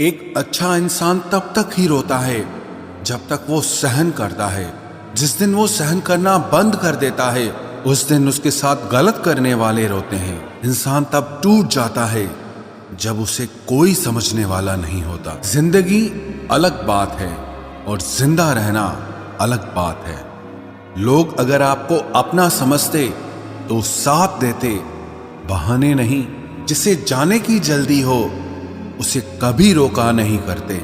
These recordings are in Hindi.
एक अच्छा इंसान तब तक ही रोता है जब तक वो सहन करता है। जिस दिन वो सहन करना बंद कर देता है, उस दिन उसके साथ गलत करने वाले रोते हैं। इंसान तब टूट जाता है जब उसे कोई समझने वाला नहीं होता। जिंदगी अलग बात है और जिंदा रहना अलग बात है। लोग अगर आपको अपना समझते तो साथ देते, बहाने नहीं। जिसे जाने की जल्दी हो उसे कभी रोका नहीं करते।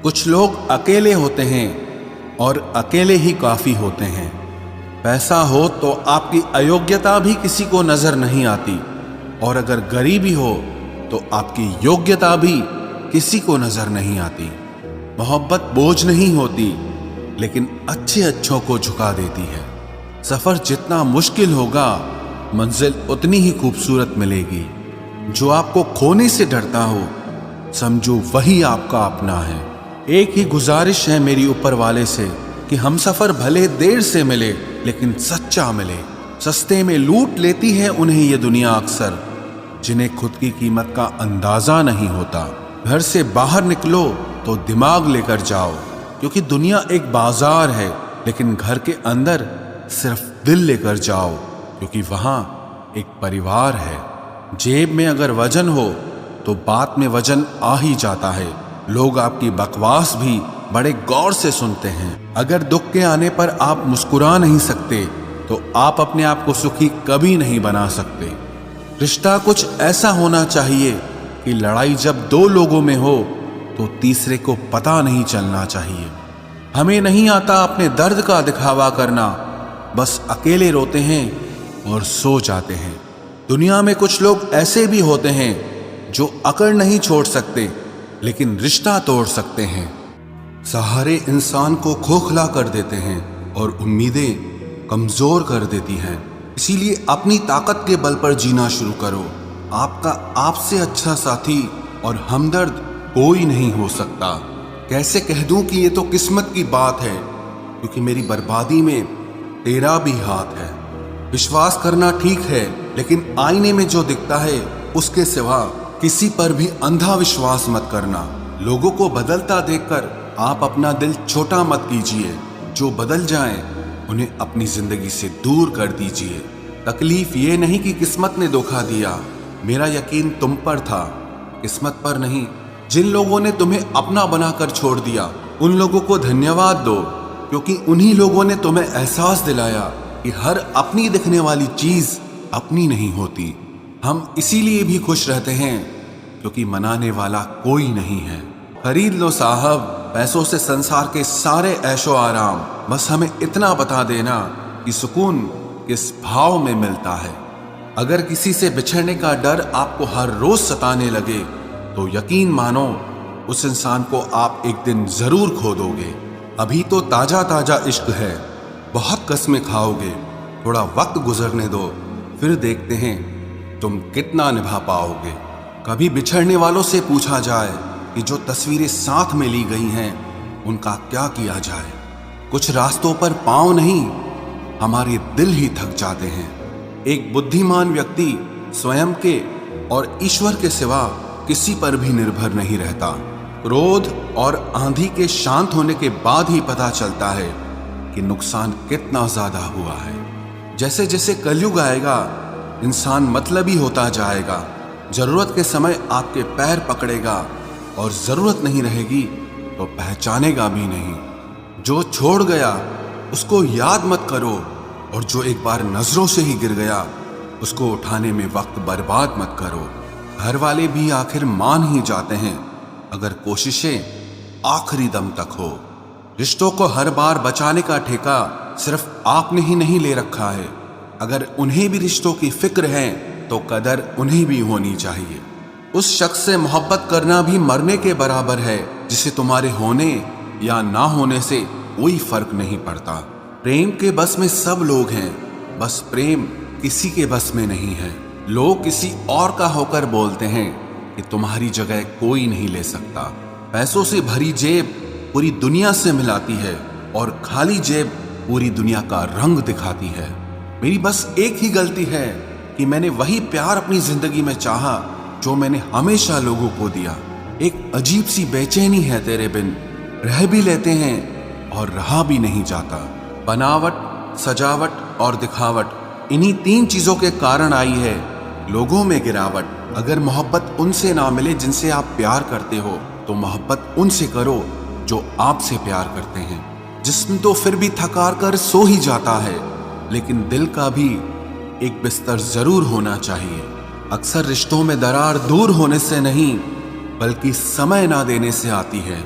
कुछ लोग अकेले होते हैं और अकेले ही काफी होते हैं। पैसा हो तो आपकी अयोग्यता भी किसी को नजर नहीं आती, और अगर गरीबी हो तो आपकी योग्यता भी किसी को नजर नहीं आती। मोहब्बत बोझ नहीं होती, लेकिन अच्छे अच्छों को झुका देती है। सफर जितना मुश्किल होगा, मंजिल उतनी ही खूबसूरत मिलेगी। जो आपको खोने से डरता हो, समझो वही आपका अपना है। एक ही गुजारिश है मेरी ऊपर वाले से कि हम सफर भले देर से मिले, लेकिन सच्चा मिले। सस्ते में लूट लेती है उन्हें ये दुनिया अक्सर, जिन्हें खुद की कीमत का अंदाजा नहीं होता। घर से बाहर निकलो तो दिमाग लेकर जाओ, क्योंकि दुनिया एक बाजार है, लेकिन घर के अंदर सिर्फ दिल लेकर जाओ, क्योंकि वहां एक परिवार है। जेब में अगर वजन हो तो बात में वजन आ ही जाता है। लोग आपकी बकवास भी बड़े गौर से सुनते हैं। अगर दुख के आने पर आप मुस्कुरा नहीं सकते तो आप अपने आप को सुखी कभी नहीं बना सकते। रिश्ता कुछ ऐसा होना चाहिए कि लड़ाई जब दो लोगों में हो तो तीसरे को पता नहीं चलना चाहिए। हमें नहीं आता अपने दर्द का दिखावा करना, बस अकेले रोते हैं और सो जाते हैं। दुनिया में कुछ लोग ऐसे भी होते हैं जो अकड़ नहीं छोड़ सकते, लेकिन रिश्ता तोड़ सकते हैं। सहारे इंसान को खोखला कर देते हैं और उम्मीदें कमजोर कर देती हैं। इसीलिए अपनी ताकत के बल पर जीना शुरू करो। आपका आपसे अच्छा साथी और हमदर्द कोई नहीं हो सकता। कैसे कह दूं कि ये तो किस्मत की बात है, क्योंकि मेरी बर्बादी में तेरा भी हाथ है। विश्वास करना ठीक है, लेकिन आईने में जो दिखता है उसके सिवा किसी पर भी अंधा विश्वास मत करना। लोगों को बदलता देखकर आप अपना दिल छोटा मत कीजिए। जो बदल जाएं, उन्हें अपनी जिंदगी से दूर कर दीजिए। तकलीफ ये नहीं कि किस्मत ने धोखा दिया, मेरा यकीन तुम पर था, किस्मत पर नहीं। जिन लोगों ने तुम्हें अपना बनाकर छोड़ दिया, उन लोगों को धन्यवाद दो, क्योंकि उन्हीं लोगों ने तुम्हें एहसास दिलाया कि हर अपनी दिखने वाली चीज अपनी नहीं होती। हम इसीलिए भी खुश रहते हैं क्योंकि मनाने वाला कोई नहीं है। खरीद लो साहब पैसों से संसार के सारे ऐशो आराम, बस हमें इतना बता देना कि सुकून किस भाव में मिलता है। अगर किसी से बिछड़ने का डर आपको हर रोज सताने लगे तो यकीन मानो उस इंसान को आप एक दिन जरूर खो दोगे। अभी तो ताजा ताजा इश्क है, बहुत कस्में खाओगे। थोड़ा वक्त गुजरने दो, फिर देखते हैं तुम कितना निभा पाओगे। कभी बिछड़ने वालों से पूछा जाए कि जो तस्वीरें साथ में ली गई हैं उनका क्या किया जाए। कुछ रास्तों पर पांव नहीं, हमारे दिल ही थक जाते हैं। एक बुद्धिमान व्यक्ति स्वयं के और ईश्वर के सिवा किसी पर भी निर्भर नहीं रहता। क्रोध और आंधी के शांत होने के बाद ही पता चलता है कि नुकसान कितना ज्यादा हुआ है। जैसे जैसे कलयुग आएगा, इंसान मतलबी होता जाएगा। जरूरत के समय आपके पैर पकड़ेगा और जरूरत नहीं रहेगी तो पहचानेगा भी नहीं। जो छोड़ गया उसको याद मत करो, और जो एक बार नजरों से ही गिर गया उसको उठाने में वक्त बर्बाद मत करो। घर वाले भी आखिर मान ही जाते हैं अगर कोशिशें आखिरी दम तक हो। रिश्तों को हर बार बचाने का ठेका सिर्फ आपने ही नहीं ले रखा है। अगर उन्हें भी रिश्तों की फिक्र है तो कदर उन्हें भी होनी चाहिए। उस शख्स से मोहब्बत करना भी मरने के बराबर है जिसे तुम्हारे होने या ना होने से कोई फर्क नहीं पड़ता। प्रेम के बस में सब लोग हैं, बस प्रेम किसी के बस में नहीं है। लोग किसी और का होकर बोलते हैं कि तुम्हारी जगह कोई नहीं ले सकता। पैसों से भरी जेब पूरी दुनिया से मिलाती है और खाली जेब पूरी दुनिया का रंग दिखाती है। मेरी बस एक ही गलती है कि मैंने वही प्यार अपनी जिंदगी में चाहा जो मैंने हमेशा लोगों को दिया। एक अजीब सी बेचैनी है तेरे बिन, रह भी लेते हैं और रहा भी नहीं जाता। बनावट, सजावट और दिखावट, इन्हीं 3 चीजों के कारण आई है लोगों में गिरावट। अगर मोहब्बत उनसे ना मिले जिनसे आप प्यार करते हो, तो मोहब्बत उनसे करो जो आपसे प्यार करते हैं। जिस्म तो फिर भी थकार कर सो ही जाता है, लेकिन दिल का भी एक बिस्तर जरूर होना चाहिए। अक्सर रिश्तों में दरार दूर होने से नहीं, बल्कि समय ना देने से आती है।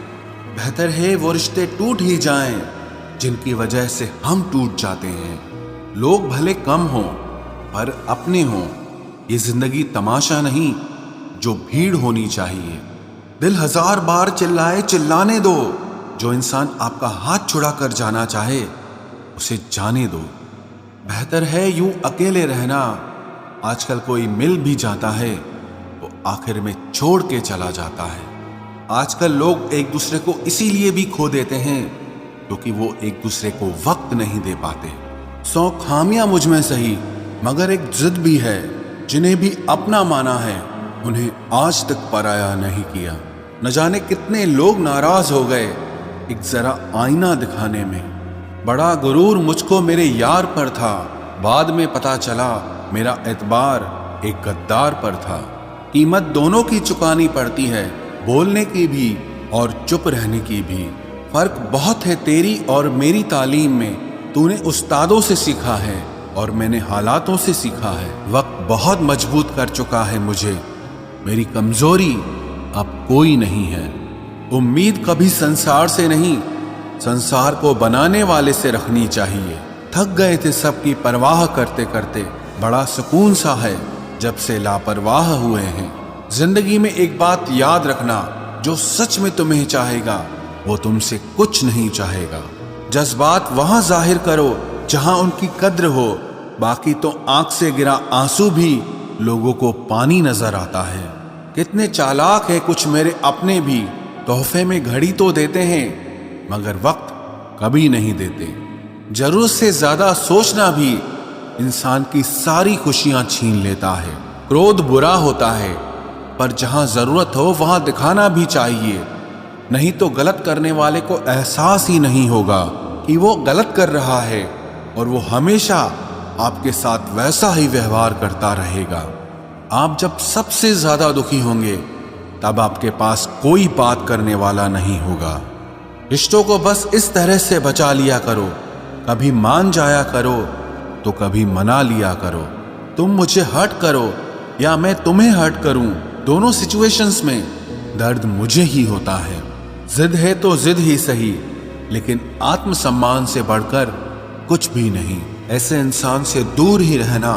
बेहतर है वो रिश्ते टूट ही जाएं जिनकी वजह से हम टूट जाते हैं। लोग भले कम हों पर अपने हों, ये जिंदगी तमाशा नहीं जो भीड़ होनी चाहिए। दिल 1000 बार चिल्लाए चिल्लाने दो, जो इंसान आपका हाथ छुड़ा कर जाना चाहे उसे जाने दो। बेहतर है यूं अकेले रहना, आजकल कोई मिल भी जाता है तो आखिर में छोड़ के चला जाता है। आजकल लोग एक दूसरे को इसीलिए भी खो देते हैं क्योंकि वो एक दूसरे को वक्त नहीं दे पाते। 100 खामियां मुझ में सही, मगर एक जिद भी है, जिन्हें भी अपना माना है उन्हें आज तक पराया नहीं किया। न जाने कितने लोग नाराज हो गए एक जरा आईना दिखाने में। बड़ा गुरूर मुझको मेरे यार पर था, बाद में पता चला मेरा एतबार एक गद्दार पर था। कीमत दोनों की चुकानी पड़ती है, बोलने की भी और चुप रहने की भी। फर्क बहुत है तेरी और मेरी तालीम में, तूने उस्तादों से सीखा है और मैंने हालातों से सीखा है। वक्त बहुत मजबूत कर चुका है मुझे, मेरी कमजोरी अब कोई नहीं है। उम्मीद कभी संसार से नहीं, संसार को बनाने वाले से रखनी चाहिए। थक गए थे सबकी परवाह करते करते, बड़ा सुकून सा है जब से लापरवाह हुए हैं। जिंदगी में एक बात याद रखना, जो सच में तुम्हें चाहेगा वो तुमसे कुछ नहीं चाहेगा। जज्बात वहां जाहिर करो जहां उनकी कद्र हो, बाकी तो आंख से गिरा आंसू भी लोगों को पानी नजर आता है। कितने चालाक है कुछ मेरे अपने भी, तोहफे में घड़ी तो देते हैं मगर वक्त कभी नहीं देते। जरूरत से ज्यादा सोचना भी इंसान की सारी खुशियां छीन लेता है। क्रोध बुरा होता है, पर जहां जरूरत हो वहां दिखाना भी चाहिए, नहीं तो गलत करने वाले को एहसास ही नहीं होगा कि वो गलत कर रहा है और वो हमेशा आपके साथ वैसा ही व्यवहार करता रहेगा। आप जब सबसे ज्यादा दुखी होंगे तब आपके पास कोई बात करने वाला नहीं होगा। रिश्तों को बस इस तरह से बचा लिया करो, कभी मान जाया करो तो कभी मना लिया करो। तुम मुझे हर्ट करो या मैं तुम्हें हर्ट करूं, दोनों सिचुएशंस में दर्द मुझे ही होता है। जिद है तो जिद ही सही, लेकिन आत्मसम्मान से बढ़कर कुछ भी नहीं। ऐसे इंसान से दूर ही रहना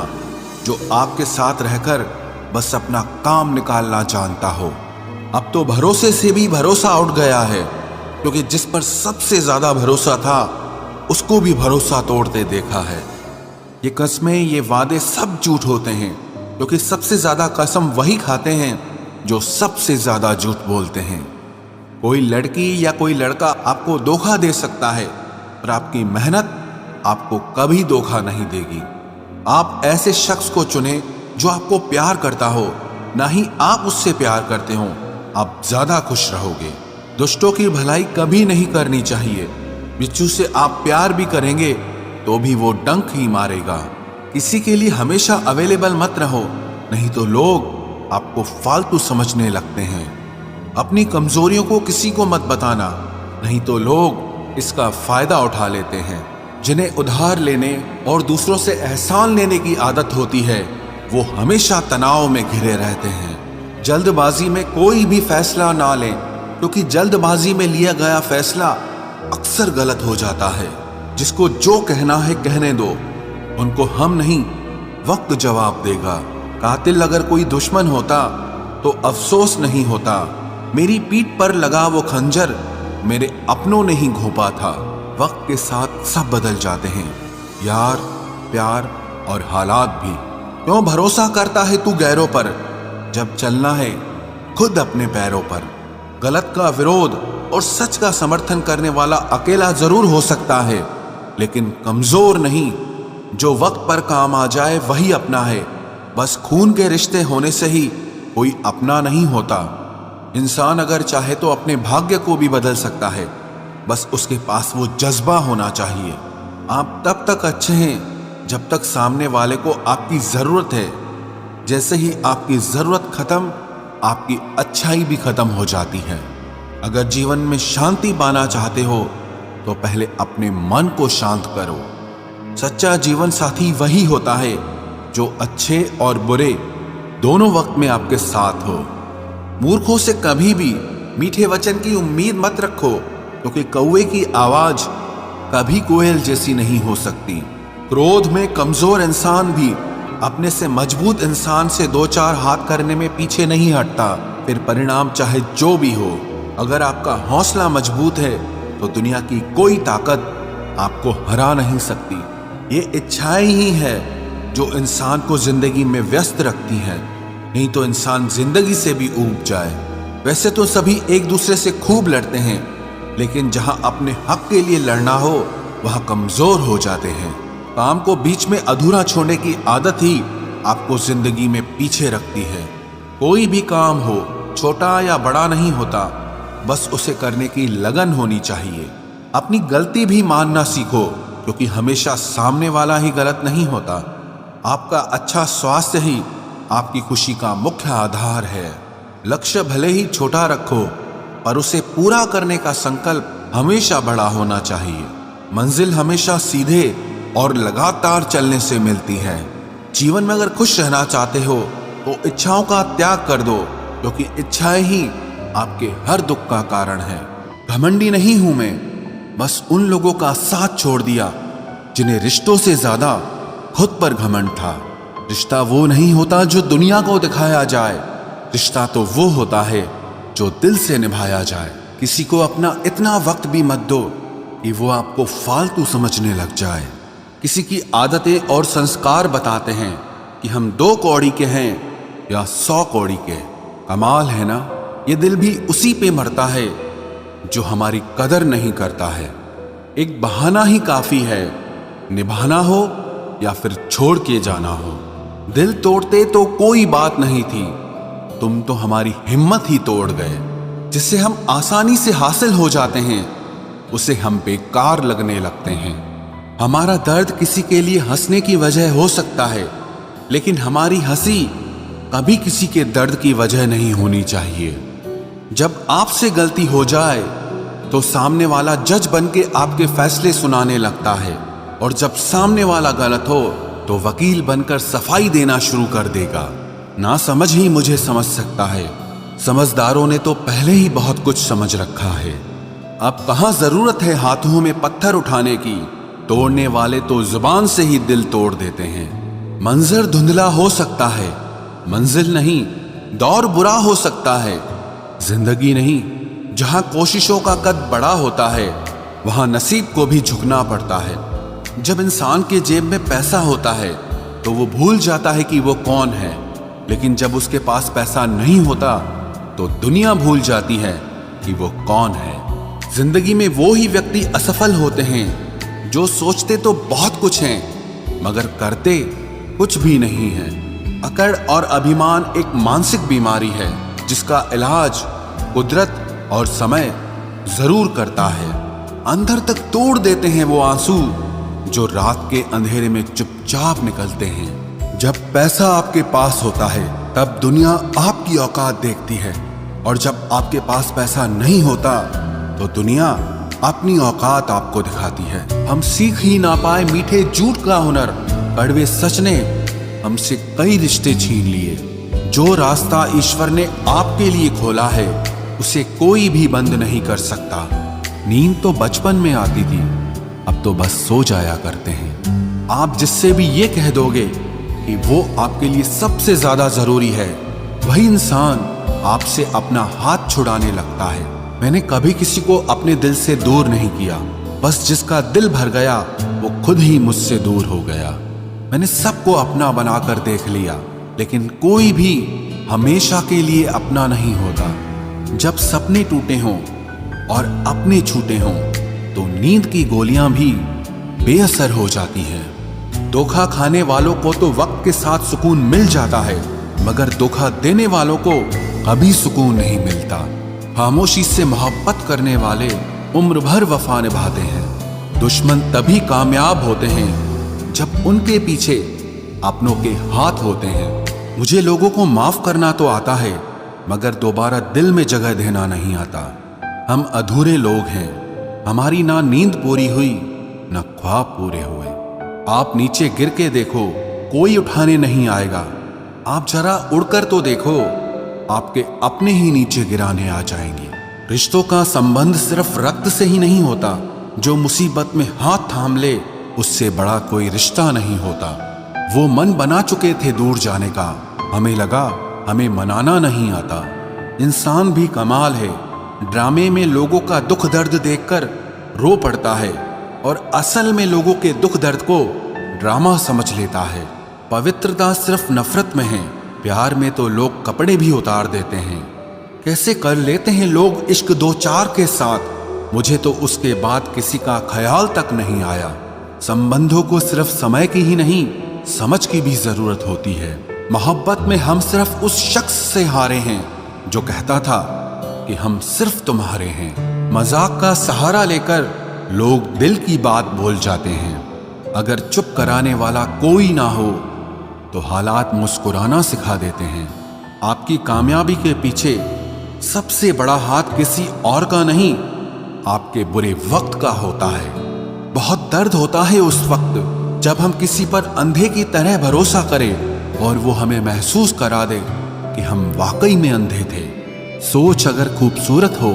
जो आपके साथ रहकर बस अपना काम निकालना जानता हो। अब तो भरोसे से भी भरोसा उठ गया है, क्योंकि जिस पर सबसे ज्यादा भरोसा था उसको भी भरोसा तोड़ते देखा है। ये कस्में, ये वादे सब झूठ होते हैं, क्योंकि सबसे ज्यादा कसम वही खाते हैं जो सबसे ज्यादा झूठ बोलते हैं। कोई लड़की या कोई लड़का आपको धोखा दे सकता है, पर आपकी मेहनत आपको कभी धोखा नहीं देगी। आप ऐसे शख्स को चुने जो आपको प्यार करता हो, ना ही आप उससे प्यार करते हो, आप ज्यादा खुश रहोगे। दुष्टों की भलाई कभी नहीं करनी चाहिए। बिच्छू से आप प्यार भी करेंगे तो भी वो डंक ही मारेगा। किसी के लिए हमेशा अवेलेबल मत रहो, नहीं तो लोग आपको फालतू समझने लगते हैं। अपनी कमजोरियों को किसी को मत बताना, नहीं तो लोग इसका फायदा उठा लेते हैं। जिन्हें उधार लेने और दूसरों से एहसान लेने की आदत होती है, वो हमेशा तनाव में घिरे रहते हैं। जल्दबाजी में कोई भी फैसला ना लें, क्योंकि जल्दबाजी में लिया गया फैसला अक्सर गलत हो जाता है। जिसको जो कहना है कहने दो, उनको हम नहीं वक्त जवाब देगा। कातिल अगर कोई दुश्मन होता तो अफसोस नहीं होता। मेरी पीठ पर लगा वो खंजर मेरे अपनों ने ही घोंपा था। वक्त के साथ सब बदल जाते हैं, यार, प्यार और हालात भी। क्यों भरोसा करता है तू गैरों पर, जब चलना है खुद अपने पैरों पर। गलत का विरोध और सच का समर्थन करने वाला अकेला जरूर हो सकता है, लेकिन कमजोर नहीं। जो वक्त पर काम आ जाए वही अपना है। बस खून के रिश्ते होने से ही कोई अपना नहीं होता। इंसान अगर चाहे तो अपने भाग्य को भी बदल सकता है, बस उसके पास वो जज्बा होना चाहिए। आप तब तक अच्छे हैं जब तक सामने वाले को आपकी जरूरत है। जैसे ही आपकी जरूरत खत्म, आपकी अच्छाई भी खत्म हो जाती है। अगर जीवन में शांति पाना चाहते हो तो पहले अपने मन को शांत करो। सच्चा जीवन साथी वही होता है जो अच्छे और बुरे दोनों वक्त में आपके साथ हो। मूर्खों से कभी भी मीठे वचन की उम्मीद मत रखो, क्योंकि कौवे की आवाज कभी कोयल जैसी नहीं हो सकती। क्रोध में कमजोर इंसान भी अपने से मजबूत इंसान से दो चार हाथ करने में पीछे नहीं हटता, फिर परिणाम चाहे जो भी हो। अगर आपका हौसला मजबूत है तो दुनिया की कोई ताकत आपको हरा नहीं सकती। ये इच्छाएं ही है जो इंसान को जिंदगी में व्यस्त रखती है, नहीं तो इंसान जिंदगी से भी ऊब जाए। वैसे तो सभी एक दूसरे से खूब लड़ते हैं, लेकिन जहां अपने हक के लिए लड़ना हो वहां कमजोर हो जाते हैं। काम को बीच में अधूरा छोड़ने की आदत ही आपको जिंदगी में पीछे रखती है। कोई भी काम हो, छोटा या बड़ा नहीं होता, बस उसे करने की लगन होनी चाहिए। अपनी गलती भी मानना सीखो, क्योंकि हमेशा सामने वाला ही गलत नहीं होता। आपका अच्छा स्वास्थ्य ही आपकी खुशी का मुख्य आधार है। लक्ष्य भले ही छोटा रखो, पर उसे पूरा करने का संकल्प हमेशा बड़ा होना चाहिए। मंजिल हमेशा सीधे और लगातार चलने से मिलती है। जीवन में अगर खुश रहना चाहते हो तो इच्छाओं का त्याग कर दो, क्योंकि इच्छाएं ही आपके हर दुख का कारण है। घमंडी नहीं हूं मैं, बस उन लोगों का साथ छोड़ दिया जिन्हें रिश्तों से ज्यादा खुद पर घमंड था। रिश्ता वो नहीं होता जो दुनिया को दिखाया जाए, रिश्ता तो वो होता है जो दिल से निभाया जाए। किसी को अपना इतना वक्त भी मत दो कि वो आपको फालतू समझने लग जाए। किसी की आदतें और संस्कार बताते हैं कि हम 2 कौड़ी के हैं या 100 कौड़ी के। कमाल है ना, ये दिल भी उसी पे मरता है जो हमारी कदर नहीं करता है। एक बहाना ही काफी है, निभाना हो या फिर छोड़ के जाना हो। दिल तोड़ते तो कोई बात नहीं थी, तुम तो हमारी हिम्मत ही तोड़ गए। जिससे हम आसानी से हासिल हो जाते हैं उसे हम बेकार लगने लगते हैं। हमारा दर्द किसी के लिए हंसने की वजह हो सकता है, लेकिन हमारी हंसी कभी किसी के दर्द की वजह नहीं होनी चाहिए। जब आपसे गलती हो जाए तो सामने वाला जज बन के आपके फैसले सुनाने लगता है, और जब सामने वाला गलत हो तो वकील बनकर सफाई देना शुरू कर देगा। ना समझ ही मुझे समझ सकता है, समझदारों ने तो पहले ही बहुत कुछ समझ रखा है। अब कहां जरूरत है हाथों में पत्थर उठाने की, तोड़ने वाले तो जुबान से ही दिल तोड़ देते हैं। मंजर धुंधला हो सकता है, मंजिल नहीं, दौर बुरा हो सकता है, जिंदगी नहीं। जहां कोशिशों का कद बड़ा होता है वहां नसीब को भी झुकना पड़ता है। जब इंसान के जेब में पैसा होता है तो वो भूल जाता है कि वो कौन है, लेकिन जब उसके पास पैसा नहीं होता तो दुनिया भूल जाती है कि वो कौन है। जिंदगी में वो ही व्यक्ति असफल होते हैं जो सोचते तो बहुत कुछ हैं मगर करते कुछ भी नहीं है। अकड़ और अभिमान एक मानसिक बीमारी है जिसका इलाज कुदरत और समय जरूर करता है। अंदर तक तोड़ देते हैं वो आंसू जो रात के अंधेरे में चुपचाप निकलते हैं। जब पैसा आपके पास होता है तब दुनिया आपकी औकात देखती है, और जब आपके पास पैसा नहीं होता तो दुनिया अपनी औकात आपको दिखाती है। हम सीख ही ना पाए मीठे झूठ का हुनर, कड़वे सच ने हमसे कई रिश्ते छीन लिए। जो रास्ता ईश्वर ने आपके लिए खोला है उसे कोई भी बंद नहीं कर सकता। नींद तो बचपन में आती थी, अब तो बस सो जाया करते हैं। आप जिससे भी ये कह दोगे कि वो आपके लिए सबसे ज्यादा जरूरी है, वही इंसान आपसे अपना हाथ छुड़ाने लगता है। मैंने कभी किसी को अपने दिल से दूर नहीं किया, बस जिसका दिल भर गया वो खुद ही मुझसे दूर हो गया। मैंने सबको अपना बनाकर देख लिया, लेकिन कोई भी हमेशा के लिए अपना नहीं होता। जब सपने टूटे हों और अपने छूटे हों तो नींद की गोलियां भी बेअसर हो जाती हैं। धोखा खाने वालों को तो वक्त के साथ सुकून मिल जाता है, मगर धोखा देने वालों को कभी सुकून नहीं मिलता। खामोशी से मोहब्बत करने वाले उम्र भर वफा निभाते हैं। दुश्मन तभी कामयाब होते हैं जब उनके पीछे अपनों के हाथ होते हैं। मुझे लोगों को माफ करना तो आता है, मगर दोबारा दिल में जगह देना नहीं आता। हम अधूरे लोग हैं, हमारी ना नींद पूरी हुई ना ख्वाब पूरे हुए। आप नीचे गिर के देखो, कोई उठाने नहीं आएगा। आप जरा उड़कर तो देखो, आपके अपने ही नीचे गिराने आ जाएंगे। रिश्तों का संबंध सिर्फ रक्त से ही नहीं होता। जो मुसीबत में हाथ थाम ले, उससे बड़ा कोई रिश्ता नहीं होता। वो मन बना चुके थे दूर जाने का, हमें लगा हमें मनाना नहीं आता। इंसान भी कमाल है, ड्रामे में लोगों का दुख दर्द देखकर रो पड़ता है और असल में लोगों के दुख दर्द को ड्रामा समझ लेता है। पवित्रता सिर्फ नफरत में है, प्यार में तो लोग कपड़े भी उतार देते हैं। कैसे कर लेते हैं लोग इश्क दो चार के साथ, मुझे तो उसके बाद किसी का ख्याल तक नहीं आया। संबंधों को सिर्फ समय की ही नहीं, समझ की भी जरूरत होती है। मोहब्बत में हम सिर्फ उस शख्स से हारे हैं जो कहता था कि हम सिर्फ तुम्हारे हैं। मजाक का सहारा लेकर लोग दिल की बात बोल जाते हैं। अगर चुप कराने वाला कोई ना हो तो हालात मुस्कुराना सिखा देते हैं। आपकी कामयाबी के पीछे सबसे बड़ा हाथ किसी और का नहीं, आपके बुरे वक्त का होता है। बहुत दर्द होता है उस वक्त जब हम किसी पर अंधे की तरह भरोसा करें और वो हमें महसूस करा दे कि हम वाकई में अंधे थे। सोच अगर खूबसूरत हो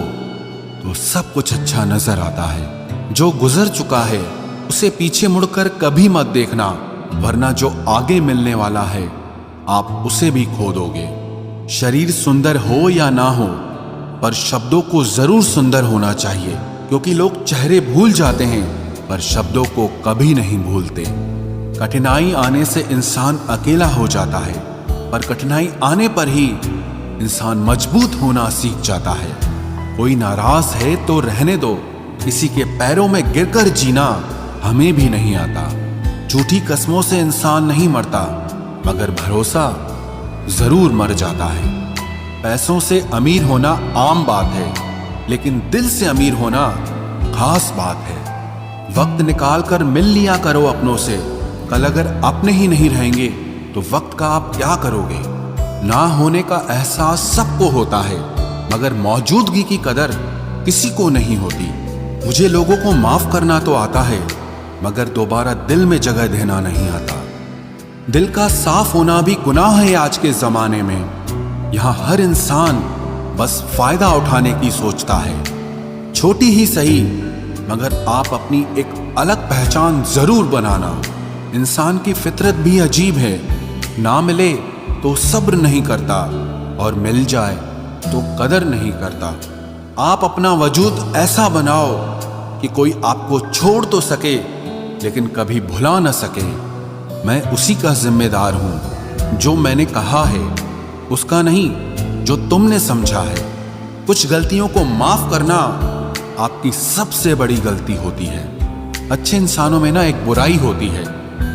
तो सब कुछ अच्छा नजर आता है। जो गुजर चुका है उसे पीछे मुड़कर कभी मत देखना, वरना जो आगे मिलने वाला है आप उसे भी खो दोगे। शरीर सुंदर हो या ना हो, पर शब्दों को जरूर सुंदर होना चाहिए, क्योंकि लोग चेहरे भूल जाते हैं पर शब्दों को कभी नहीं भूलते। कठिनाई आने से इंसान अकेला हो जाता है, पर कठिनाई आने पर ही इंसान मजबूत होना सीख जाता है। कोई नाराज है तो रहने दो, किसी के पैरों में गिरकर जीना हमें भी नहीं आता। झूठी कस्मों से इंसान नहीं मरता, मगर भरोसा जरूर मर जाता है। पैसों से अमीर होना आम बात है, लेकिन दिल से अमीर होना खास बात है। वक्त निकाल कर मिल लिया करो अपनों से, कल अगर अपने ही नहीं रहेंगे तो वक्त का आप क्या करोगे। ना होने का एहसास सबको होता है, मगर मौजूदगी की कदर किसी को नहीं होती। मुझे लोगों को माफ करना तो आता है, मगर दोबारा दिल में जगह देना नहीं आता। दिल का साफ होना भी गुनाह है आज के जमाने में। यहाँ हर इंसान बस फायदा उठाने की सोचता है। छोटी ही सही, मगर आप अपनी एक अलग पहचान जरूर बनाना। इंसान की फितरत भी अजीब है, ना मिले तो सब्र नहीं करता और मिल जाए तो कदर नहीं करता। आप अपना वजूद ऐसा बनाओ कि कोई आपको छोड़ तो सके लेकिन कभी भुला न सके। मैं उसी का जिम्मेदार हूं, जो मैंने कहा है उसका नहीं जो तुमने समझा है। कुछ गलतियों को माफ करना आपकी सबसे बड़ी गलती होती है। अच्छे इंसानों में ना एक बुराई होती है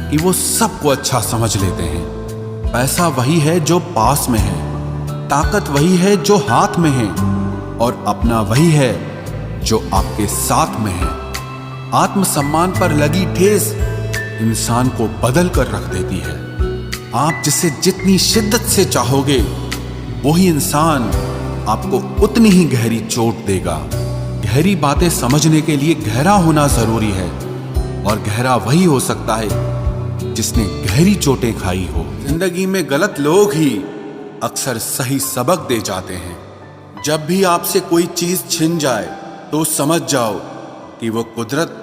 कि वो सबको अच्छा समझ लेते हैं। पैसा वही है जो पास में है, ताकत वही है जो हाथ में है, और अपना वही है जो आपके साथ में है। आत्मसम्मान पर लगी ठेस इंसान को बदल कर रख देती है। आप जिसे जितनी शिद्दत से चाहोगे, वही इंसान आपको उतनी ही गहरी चोट देगा। गहरी बातें समझने के लिए गहरा होना जरूरी है, और गहरा वही हो सकता है जिसने गहरी चोटें खाई हो। जिंदगी में गलत लोग ही अक्सर सही सबक दे जाते हैं। जब भी आपसे कोई चीज छिन जाए तो समझ जाओ कि वो कुदरत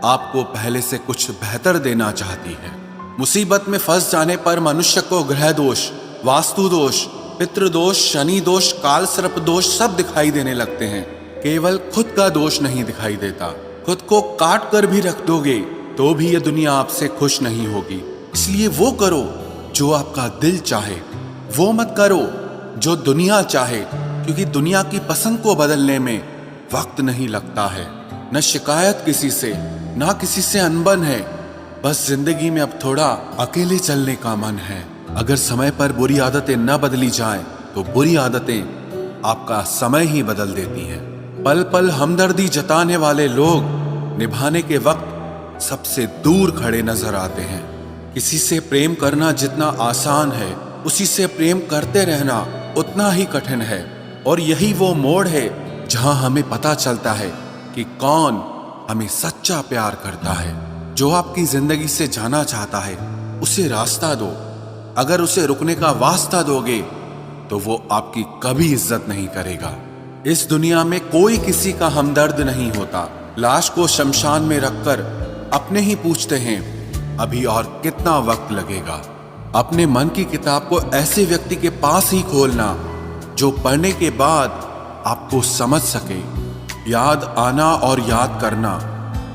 आपको पहले से कुछ बेहतर देना चाहती है। मुसीबत में फंस जाने पर मनुष्य को ग्रह दोष, वास्तु दोष, पितृ दोष, शनि दोष, काल सर्प दोष सब दिखाई देने लगते हैं। केवल खुद का दोष नहीं दिखाई देता। खुद को काट कर भी रख दोगे तो भी ये दुनिया आपसे खुश नहीं होगी। इसलिए वो करो जो आपका दिल चाहे, वो मत करो जो दुनिया चाहे, क्योंकि दुनिया की पसंद को बदलने में वक्त नहीं लगता है। न शिकायत किसी से, ना किसी से अनबन है, बस जिंदगी में अब थोड़ा अकेले चलने का मन है। अगर समय पर बुरी आदतें न बदली जाएं, तो बुरी आदतें आपका समय ही बदल देती हैं। पल पल हमदर्दी जताने वाले लोग निभाने के वक्त सबसे दूर खड़े नजर आते हैं। किसी से प्रेम करना जितना आसान है, उसी से प्रेम करते रहना उतना ही कठिन है। और यही वो मोड़ है जहां हमें पता चलता है कि कौन हमें सच्चा प्यार करता है। जो आपकी जिंदगी से जाना चाहता है, उसे रास्ता दो। अगर उसे रुकने का वास्ता दोगे तो वो आपकी कभी इज्जत नहीं करेगा। इस दुनिया में कोई किसी का हमदर्द नहीं होता। लाश को शमशान में रखकर अपने ही पूछते हैं, अभी और कितना वक्त लगेगा। अपने मन की किताब को ऐसे व्यक्ति के पास ही खोलना जो पढ़ने के बाद आपको समझ सके। याद आना और याद करना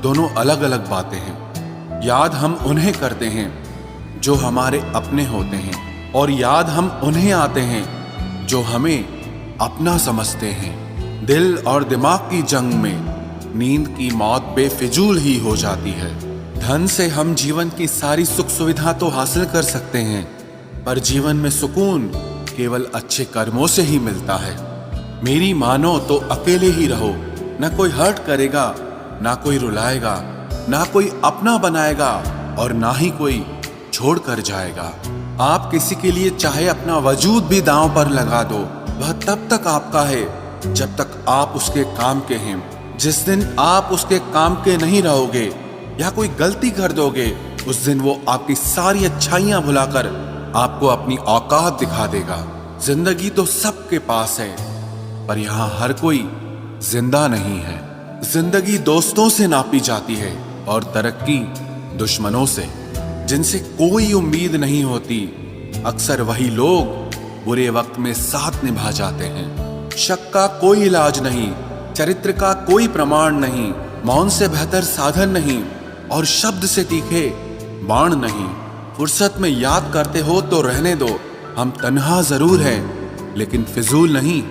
दोनों अलग अलग बातें हैं। याद हम उन्हें करते हैं जो हमारे अपने होते हैं, और याद हम उन्हें आते हैं जो हमें अपना समझते हैं। दिल और दिमाग की जंग में नींद की मौत बेफिजूल ही हो जाती है। धन से हम जीवन की सारी सुख सुविधा तो हासिल कर सकते हैं, पर जीवन में सुकून केवल अच्छे कर्मों से ही मिलता है। मेरी मानो तो अकेले ही रहो, न कोई हर्ट करेगा, ना कोई रुलाएगा, ना कोई अपना बनाएगा, और ना ही कोई छोड़ कर जाएगा। आप किसी के लिए चाहे अपना वजूद भी दांव पर लगा दो, वह तब तक आपका है जब तक आप उसके काम के हैं। जिस दिन आप उसके काम के नहीं रहोगे या कोई गलती कर दोगे, उस दिन वो आपकी सारी अच्छाइयां भुलाकर आपको अपनी औकात दिखा देगा। जिंदगी तो सबके पास है, पर यहाँ हर कोई जिंदा नहीं है। जिंदगी दोस्तों से नापी जाती है और तरक्की दुश्मनों से। जिनसे कोई उम्मीद नहीं होती, अक्सर वही लोग बुरे वक्त में साथ निभा जाते हैं। शक का कोई इलाज नहीं, चरित्र का कोई प्रमाण नहीं, मौन से बेहतर साधन नहीं, और शब्द से तीखे बाण नहीं। फुर्सत में याद करते हो तो रहने दो, हम तन्हा जरूर हैं लेकिन फिजूल नहीं।